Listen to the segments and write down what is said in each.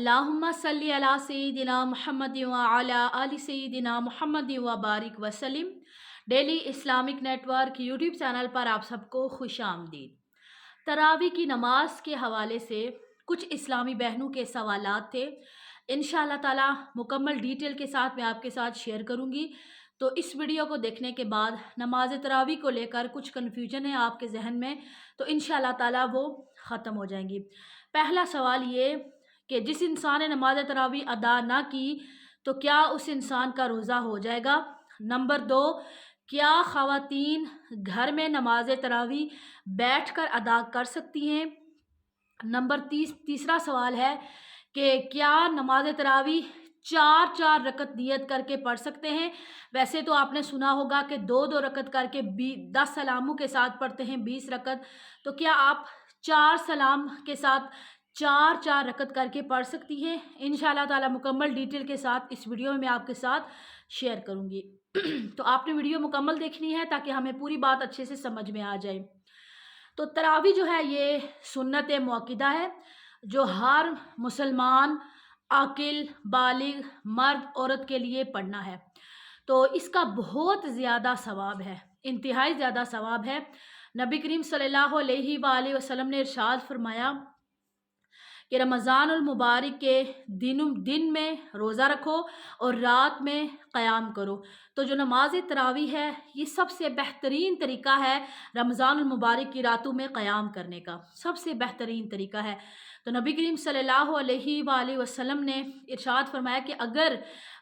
अल्लाहुम्मा सल्ली अला सय्यिदिना मुहम्मद व अला आलि सय्यिदिना मुहम्मद व बारिक वसल्लम। Daily Islamic network YouTube channel पर आप सबको खुश आमदीद। तरावी की नमाज के हवाले से कुछ इस्लामी बहनों के सवालात थे। इंशाअल्लाह ताला मुकम्मल डिटेल के साथ मैं आपके साथ शेयर करूंगी। तो इस वीडियो को देखने के बाद नमाज तरावी को लेकर कुछ कन्फ्यूजन है आपके जहन में, तो इंशाअल्लाह ताला वो ख़त्म हो जाएंगी। पहला सवाल ये कि जिस इंसान ने नमाज तरावी अदा ना की तो क्या उस इंसान का रोज़ा हो जाएगा। नंबर 2, क्या ख़वातीन घर में नमाज तरावी बैठकर अदा कर सकती हैं। नंबर तीसरा सवाल है कि क्या नमाज तरावी 4 रकत नियत करके पढ़ सकते हैं। वैसे तो आपने सुना होगा कि 2 रकत करके 10 सलामों के साथ पढ़ते हैं 20 रकत, तो क्या आप 4 सलाम के साथ 4 रकत करके पढ़ सकती हैं। इंशाअल्लाह ताला मुकम्मल डिटेल के साथ इस वीडियो में मैं आपके साथ शेयर करूँगी। तो आपने वीडियो मुकम्मल देखनी है ताकि हमें पूरी बात अच्छे से समझ में आ जाए। तो तरावी जो है ये सुन्नत मुअक्किदा है जो हर मुसलमान आकिल बालिग मर्द औरत के लिए पढ़ना है। तो इसका बहुत ज़्यादा सवाब है, इंतहाई ज़्यादा सवाब है। नबी करीम सल्लल्लाहु अलैहि वसल्लम ने इरशाद फरमाया कि रमज़ानुल मुबारक के दिन में रोज़ा रखो और रात में क़याम करो। तो जो नमाज तरावी है ये सबसे बेहतरीन तरीका है रमज़ानुल मुबारक की रातों में क़याम करने का, सबसे बेहतरीन तरीका है। तो नबी करीम सल्लल्लाहु अलैहि वसल्लम ने इरशाद फरमाया कि अगर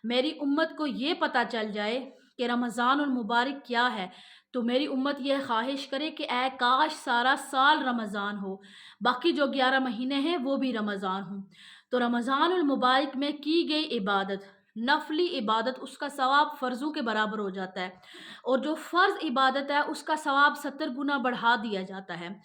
मेरी उम्मत को ये पता चल जाए कि रमज़ानुल मुबारक क्या है तो मेरी उम्मत यह ख्वाहिश करे कि ऐ काश सारा साल रमज़ान हो, बाकी जो 11 महीने हैं वो भी रमज़ान हों। तो रमज़ानुल मुबारक में की गई इबादत, नफली इबादत, उसका सवाब फ़र्ज़ों के बराबर हो जाता है और जो फ़र्ज़ इबादत है उसका सवाब 70 गुना बढ़ा दिया जाता है।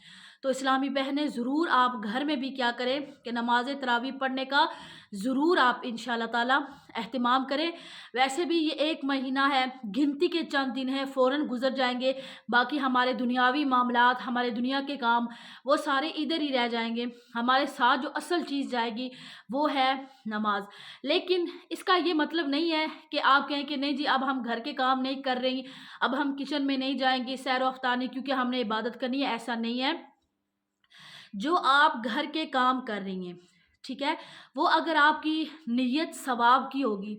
तो इस्लामी बहनें ज़रूर आप घर में भी क्या करें कि नमाज तरावी पढ़ने का ज़रूर आप इंशाअल्लाह ताला एहतिमाम करें। वैसे भी ये एक महीना है, गिनती के चंद दिन हैं, फ़ौरन गुज़र जाएंगे। बाकी हमारे दुनियावी मामलात, हमारे दुनिया के काम वो सारे इधर ही रह जाएंगे। हमारे साथ जो असल चीज़ जाएगी वो है नमाज। लेकिन इसका ये मतलब नहीं है कि आप कहें कि नहीं जी अब हम घर के काम नहीं कर रही, अब हम किचन में नहीं जाएंगे सैर वफ्तानी क्योंकि हमने इबादत करनी है। ऐसा नहीं है। जो आप घर के काम कर रही हैं, ठीक है, वो अगर आपकी नीयत सवाब की होगी,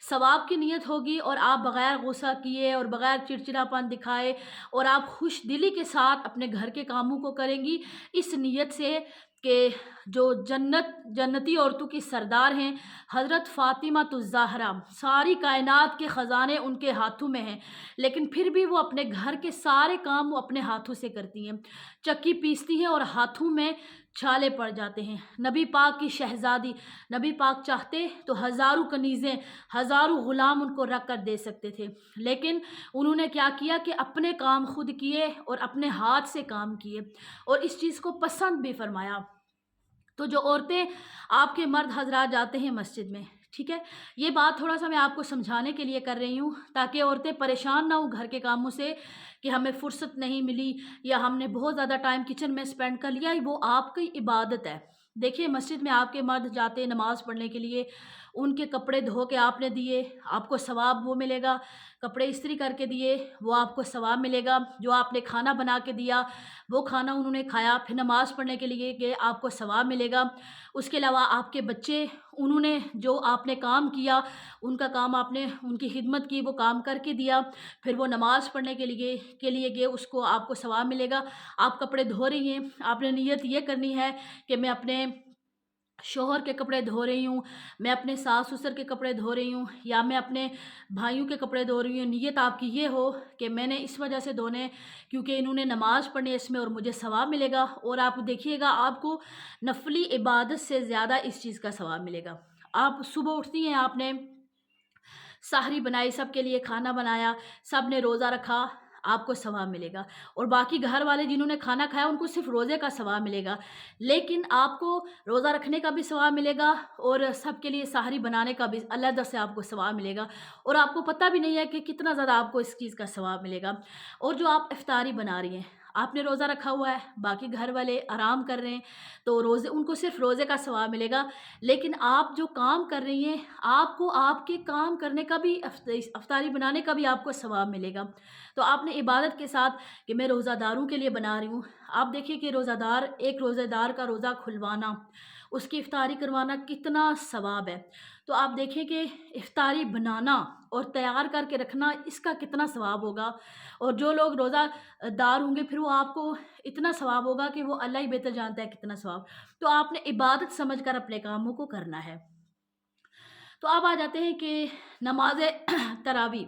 सवाब की नीयत होगी और आप बग़ैर गुस्सा किए और बग़ैर चिड़चिड़ापन दिखाए और आप खुश दिली के साथ अपने घर के कामों को करेंगी इस नीयत से कि जो जन्नती औरतों की सरदार हैं हज़रत फ़ातिमा ज़हरा, सारी कायनात के ख़जाने उनके हाथों में हैं, लेकिन फिर भी वो अपने घर के सारे काम वो अपने हाथों से करती हैं। चक्की पीसती हैं और हाथों में छाले पड़ जाते हैं। नबी पाक की शहज़ादी, नबी पाक चाहते तो हज़ारों कनीज़ें, हज़ारों ग़ुलाम उनको रख कर दे सकते थे, लेकिन उन्होंने क्या किया कि अपने काम खुद किए और अपने हाथ से काम किए और इस चीज़ को पसंद भी फरमाया। तो जो औरतें आपके मर्द हजरात जाते हैं मस्जिद में, ठीक है, ये बात थोड़ा सा मैं आपको समझाने के लिए कर रही हूँ ताकि औरतें परेशान ना हो घर के कामों से कि हमें फुर्सत नहीं मिली या हमने बहुत ज़्यादा टाइम किचन में स्पेंड कर लिया। वो आपकी इबादत है। देखिए मस्जिद में आपके मर्द जाते हैं नमाज़ पढ़ने के लिए, उनके कपड़े धो के आपने दिए, आपको सवाब वो मिलेगा। कपड़े इस्त्री करके दिए, वो आपको सवाब मिलेगा। जो आपने खाना बना के दिया, वो खाना उन्होंने खाया, फिर नमाज़ पढ़ने के लिए गए, आपको सवाब मिलेगा। उसके अलावा आपके बच्चे, उन्होंने जो आपने काम किया, उनका काम आपने उनकी खिदमत की, वो काम करके दिया, फिर वो नमाज़ पढ़ने के लिए गए, उसको आपको सवाब मिलेगा। आप कपड़े धो रही हैं, आपने नीयत ये करनी है कि मैं अपने शोहर के कपड़े धो रही हूँ, मैं अपने सास ससुर के कपड़े धो रही हूँ या मैं अपने भाइयों के कपड़े धो रही हूँ। नीयत आपकी ये हो कि मैंने इस वजह से धोने क्योंकि इन्होंने नमाज़ पढ़नी है इसमें और मुझे सवाब मिलेगा। और आप देखिएगा आपको नफली इबादत से ज़्यादा इस चीज़ का सवाब मिलेगा। आप सुबह उठती हैं, आपने सहरी बनाई, सबके लिए खाना बनाया, सब ने रोज़ा रखा, आपको सवाब मिलेगा। और बाकी घर वाले जिन्होंने खाना खाया उनको सिर्फ रोज़े का सवाब मिलेगा, लेकिन आपको रोज़ा रखने का भी सवाब मिलेगा और सबके लिए सहरी बनाने का भी अलग से आपको सवाब मिलेगा। और आपको पता भी नहीं है कि कितना ज़्यादा आपको इस चीज़ का सवाब मिलेगा। और जो आप इफ्तारी बना रही हैं, آپ نے روزہ رکھا ہوا ہے، باقی گھر والے آرام کر رہے ہیں، تو روزے ان کو صرف روزے کا ثواب ملے گا، لیکن آپ جو کام کر رہی ہیں آپ کو آپ کے کام کرنے کا بھی افطاری بنانے کا بھی آپ کو ثواب ملے گا۔ تو آپ نے عبادت کے ساتھ کہ میں روزہ داروں کے لیے بنا رہی ہوں، آپ دیکھیے کہ ایک روزہ دار کا روزہ کھلوانا، اس کی افطاری کروانا کتنا ثواب ہے۔ تو آپ دیکھیں کہ افطاری بنانا اور تیار کر کے رکھنا اس کا کتنا ثواب ہوگا، اور جو لوگ روزہ دار ہوں گے پھر وہ آپ کو اتنا ثواب ہوگا کہ وہ اللہ ہی بہتر جانتا ہے کتنا ثواب۔ تو آپ نے عبادت سمجھ کر اپنے کاموں کو کرنا ہے۔ تو اب آ جاتے ہیں کہ نماز تراویح۔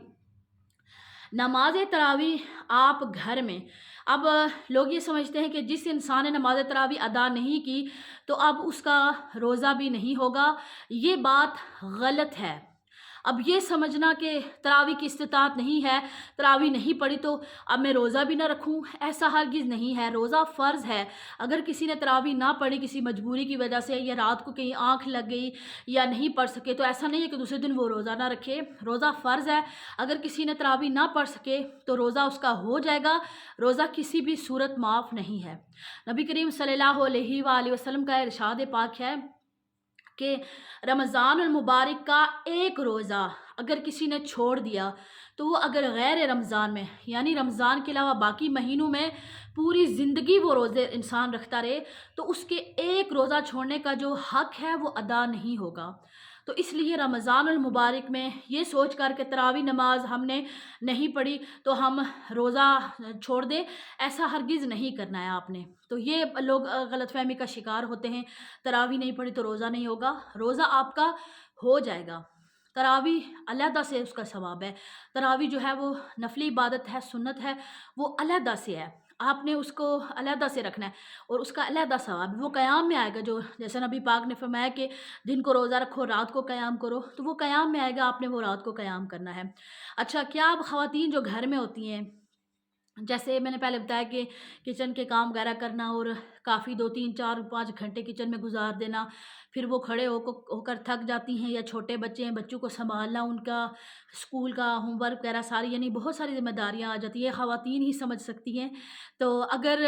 نماز تراویح آپ گھر میں، اب لوگ یہ سمجھتے ہیں کہ جس انسان نے نماز تراویح ادا نہیں کی تو اب اس کا روزہ بھی نہیں ہوگا، یہ بات غلط ہے۔ اب یہ سمجھنا کہ تراویح کی استطاعت نہیں ہے، تراویح نہیں پڑھی تو اب میں روزہ بھی نہ رکھوں، ایسا ہرگز نہیں ہے۔ روزہ فرض ہے۔ اگر کسی نے تراویح نہ پڑھی کسی مجبوری کی وجہ سے، یا رات کو کہیں آنکھ لگ گئی یا نہیں پڑھ سکے، تو ایسا نہیں ہے کہ دوسرے دن وہ روزہ نہ رکھے، روزہ فرض ہے۔ اگر کسی نے تراویح نہ پڑھ سکے تو روزہ اس کا ہو جائے گا، روزہ کسی بھی صورت معاف نہیں ہے۔ نبی کریم صلی اللہ علیہ وآلہ وسلم کا ارشاد پاک ہے کہ رمضان المبارک کا ایک روزہ اگر کسی نے چھوڑ دیا تو وہ اگر غیر رمضان میں، یعنی رمضان کے علاوہ باقی مہینوں میں پوری زندگی وہ روزے انسان رکھتا رہے، تو اس کے ایک روزہ چھوڑنے کا جو حق ہے وہ ادا نہیں ہوگا۔ تو اس لیے رمضان المبارک میں یہ سوچ کر کہ تراویح نماز ہم نے نہیں پڑھی تو ہم روزہ چھوڑ دیں، ایسا ہرگز نہیں کرنا ہے آپ نے۔ تو یہ لوگ غلط فہمی کا شکار ہوتے ہیں، تراویح نہیں پڑھی تو روزہ نہیں ہوگا، روزہ آپ کا ہو جائے گا۔ تراویح علیحدہ سے اس کا ثواب ہے، تراویح جو ہے وہ نفلی عبادت ہے، سنت ہے، وہ علیحدہ سے ہے، آپ نے اس کو علیحدہ سے رکھنا ہے اور اس کا علیحدہ ثواب وہ قیام میں آئے گا۔ جو جیسے نبی پاک نے فرمایا کہ دن کو روزہ رکھو رات کو قیام کرو، تو وہ قیام میں آئے گا، آپ نے وہ رات کو قیام کرنا ہے۔ اچھا، کیا اب خواتین جو گھر میں ہوتی ہیں، جیسے میں نے پہلے بتایا کہ کچن کے کام وغیرہ کرنا اور کافی 2 3 4 5 گھنٹے کچن میں گزار دینا، پھر وہ کھڑے ہو کر تھک جاتی ہیں، یا چھوٹے بچے ہیں بچوں کو سنبھالنا، ان کا اسکول کا ہوم ورک وغیرہ ساری، یعنی بہت ساری ذمہ داریاں آ جاتی ہیں، خواتین ہی سمجھ سکتی ہیں۔ تو اگر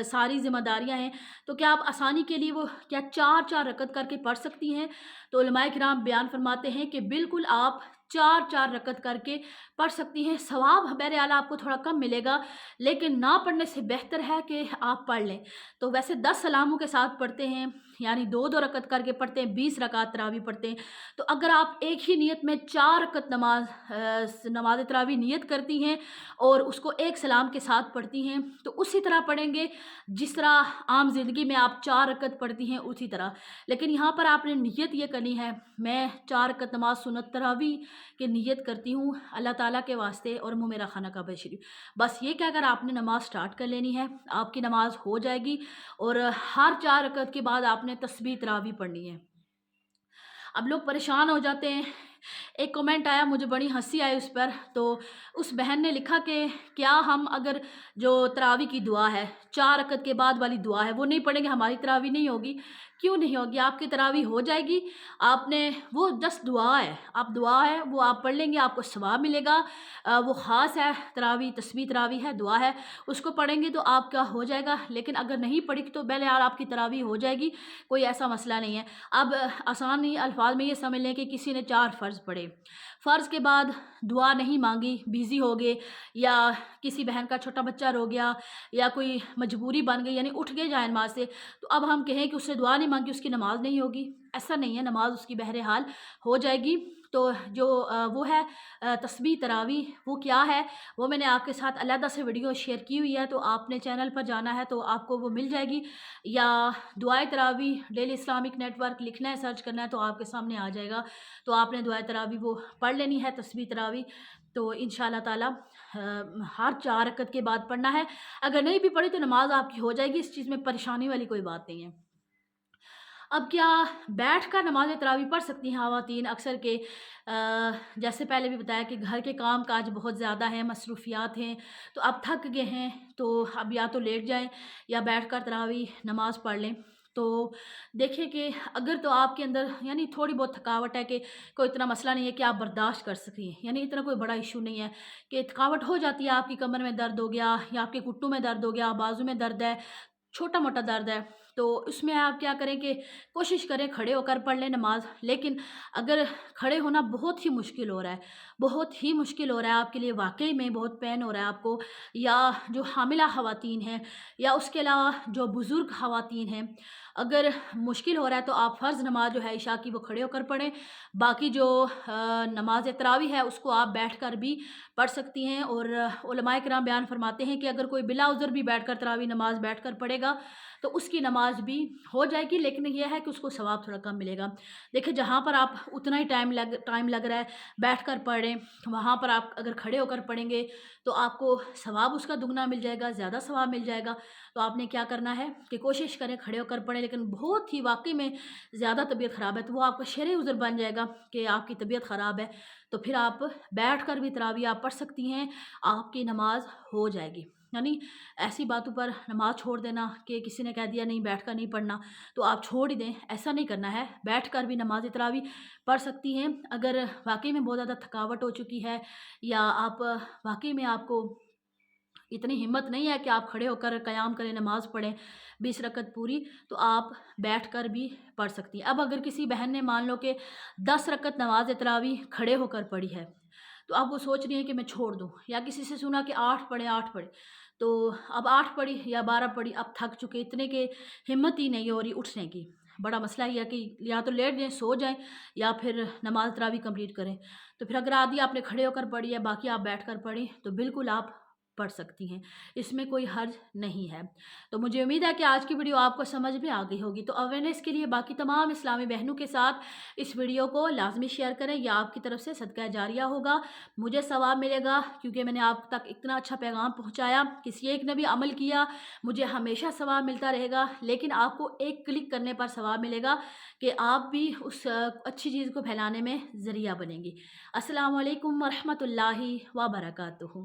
ساری ذمہ داریاں ہیں تو کیا آپ آسانی کے لیے وہ کیا 4 4 رکعت کر کے پڑھ سکتی ہیں؟ تو علماء کرام بیان فرماتے ہیں کہ بالکل آپ 4 4 رکعت کر کے پڑھ سکتی ہیں، ثواب بہرحال آپ کو تھوڑا کم ملے گا، لیکن نہ پڑھنے سے بہتر ہے کہ آپ پڑھ لیں۔ تو ویسے 10 سلاموں کے ساتھ پڑھتے ہیں، یعنی 2 2 رکعت کر کے پڑھتے ہیں، 20 رکعت تراویح پڑھتے ہیں۔ تو اگر آپ ایک ہی نیت میں 4 رکعت نماز تراویح نیت کرتی ہیں اور اس کو ایک سلام کے ساتھ پڑھتی ہیں، تو اسی طرح پڑھیں گے جس طرح عام زندگی میں آپ 4 رکعت پڑھتی ہیں اسی طرح۔ لیکن یہاں پر آپ نے نیت یہ کرنی ہے، میں 4 رکعت نماز سنت تراویح کی نیت کرتی ہوں اللہ تعالیٰ کے واسطے اور منہ میرا خانہ کعبہ شریف، بس یہ کہہ کر آپ نے نماز سٹارٹ کر لینی ہے، آپ کی نماز ہو جائے گی۔ اور ہر 4 رکعت کے بعد آپ نے تسبیح تراویح پڑھنی ہے۔ اب لوگ پریشان ہو جاتے ہیں، ایک کمنٹ آیا مجھے بڑی ہنسی آئی اس پر، تو اس بہن نے لکھا کہ کیا ہم اگر جو تراویح کی دعا ہے 4 رکعت کے بعد والی دعا ہے وہ نہیں پڑھیں گے ہماری تراویح نہیں ہوگی؟ کیوں نہیں ہوگی؟ آپ کی تراویح ہو جائے گی۔ آپ نے وہ جسٹ دعا ہے، آپ دعا ہے وہ آپ پڑھ لیں گے، آپ کو ثواب ملے گا، وہ خاص ہے تراویح، تسبیح تراویح ہے، دعا ہے، اس کو پڑھیں گے تو آپ کا ہو جائے گا۔ لیکن اگر نہیں پڑھی تو بہرحال آپ کی تراویح ہو جائے گی، کوئی ایسا مسئلہ نہیں ہے۔ اب آسان الفاظ میں یہ سمجھ لیں کہ کسی نے 4 فرض پڑھے، فرض کے بعد دعا نہیں مانگی، بیزی ہو گئے، یا کسی بہن کا چھوٹا بچہ رو گیا، یا کوئی مجبوری بن گئی، یعنی اٹھ گئے جائے نماز سے، تو اب ہم کہیں کہ اس نے دعا نہیں مانگی اس کی نماز نہیں ہوگی؟ ایسا نہیں ہے، نماز اس کی بہرحال ہو جائے گی۔ تو جو وہ ہے تسبیح تراویح، وہ کیا ہے وہ میں نے آپ کے ساتھ علیحدہ سے ویڈیو شیئر کی ہوئی ہے، تو آپ نے چینل پر جانا ہے تو آپ کو وہ مل جائے گی، یا دعائے تراویح ڈیلی اسلامک نیٹ ورک لکھنا ہے، سرچ کرنا ہے تو آپ کے سامنے آ جائے گا۔ تو آپ نے دعائے تراویح وہ پڑھ لینی ہے، تسبیح تراویح، تو انشاءاللہ تعالی ہر 4 رکعت کے بعد پڑھنا ہے۔ اگر نہیں بھی پڑھی تو نماز آپ کی ہو جائے گی، اس چیز میں پریشانی والی کوئی بات نہیں ہے۔ اب کیا بیٹھ کر نماز تراویح پڑھ سکتی ہیں خواتین؟ اکثر کے جیسے پہلے بھی بتایا کہ گھر کے کام کاج بہت زیادہ ہیں، مصروفیات ہیں، تو اب تھک گئے ہیں تو اب یا تو لیٹ جائیں یا بیٹھ کر تراویح نماز پڑھ لیں۔ तो देखिए कि अगर तो आपके अंदर यानी थोड़ी बहुत थकावट है कि कोई इतना मसला नहीं है कि आप बर्दाश्त कर सकें, यानी इतना कोई बड़ा इशू नहीं है कि थकावट हो जाती है, आपकी कमर में दर्द हो गया या आपके घुटनों में दर्द हो गया, बाजू में दर्द है, छोटा-मोटा दर्द है, तो उसमें आप क्या करें कि कोशिश करें खड़े होकर पढ़ लें नमाज़। लेकिन अगर खड़े होना बहुत ही मुश्किल हो रहा है, बहुत ही मुश्किल हो रहा है आपके लिए, वाक़ई में बहुत पेन हो रहा है आपको, या जो हामिला ख़वातीन हैं या उसके अलावा जो बुज़ुर्ग ख़वातीन हैं, अगर मुश्किल हो रहा है तो आप फ़र्ज़ नमाज़ जो है इशा की वो खड़े होकर पढ़ें। बाकी जो नमाज़ तरावी है उसको आप बैठकर भी पढ़ सकती हैं, और उलमाए किराम बयान फरमाते हैं कि अगर कोई बिला उज़र भी बैठकर तरावी नमाज़ बैठकर पढ़ेगा तो उसकी नमाज भी हो जाएगी, लेकिन ये है कि उसको सवाब थोड़ा कम मिलेगा। देखिए जहाँ पर आप उतना ही टाइम लग रहा है बैठकर पढ़ें, वहाँ पर आप अगर खड़े होकर पढ़ेंगे तो आपको सवाब उसका दुगना मिल जाएगा, ज़्यादा सवाब मिल जाएगा। तो आपने क्या करना है कि कोशिश करें खड़े होकर पढ़ें, लेकिन बहुत ही वाक़ई में ज़्यादा तबीयत ख़राब है तो वो आपका शरई उज़र बन जाएगा कि आपकी तबीयत ख़राब है, तो फिर आप बैठकर भी तरावी आप पढ़ सकती हैं, आपकी नमाज हो जाएगी। यानी ऐसी बातों पर नमाज़ छोड़ देना कि किसी ने कह दिया नहीं बैठकर नहीं पढ़ना, तो आप छोड़ ही दें, ऐसा नहीं करना है। बैठकर भी नमाज़ तरावी पढ़ सकती हैं। अगर वाक़ई में बहुत ज़्यादा थकावट हो चुकी है या आप वाक़ई में आपको इतनी हिम्मत नहीं है कि आप खड़े होकर क़याम करें, नमाज़ पढ़ें 20 रकत पूरी, तो आप बैठकर भी पढ़ सकती हैं। अब अगर किसी बहन ने मान लो कि 10 रकत नमाज़ तरावी खड़े होकर पढ़ी है, तो अब वो सोच रही है कि मैं छोड़ दूँ, या किसी से सुना कि 8 पढ़ें 8 पढ़ें, तो अब 8 पढ़ी या 12 पढ़ी, अब थक चुके इतने कि हिम्मत ही नहीं हो रही उठने की। बड़ा मसला ये है कि या तो लेट जाएँ, सो जाएँ, या फिर नमाज़ तरावी कंप्लीट करें। तो फिर अगर आधी आपने खड़े होकर पढ़ी है, बाकी आप बैठकर पढ़ें, तो बिल्कुल आप पढ़ सकती हैं, इसमें कोई हर्ज नहीं है। तो मुझे उम्मीद है कि आज की वीडियो आपको समझ में आ गई होगी। तो अवेयरनेस के लिए बाकी तमाम इस्लामी बहनों के साथ इस वीडियो को लाज़मी शेयर करें, यह आपकी तरफ से सदका जारिया होगा। मुझे सवाब मिलेगा क्योंकि मैंने आप तक इतना अच्छा पैगाम पहुँचाया, किसी एक ने भी अमल किया, मुझे हमेशा सवाब मिलता रहेगा, लेकिन आपको एक क्लिक करने पर सवाब मिलेगा कि आप भी उस अच्छी चीज़ को फैलाने में ज़रिया बनेंगी। अस्सलामु अलैकुम व रहमतुल्लाहि व बरकातुहू।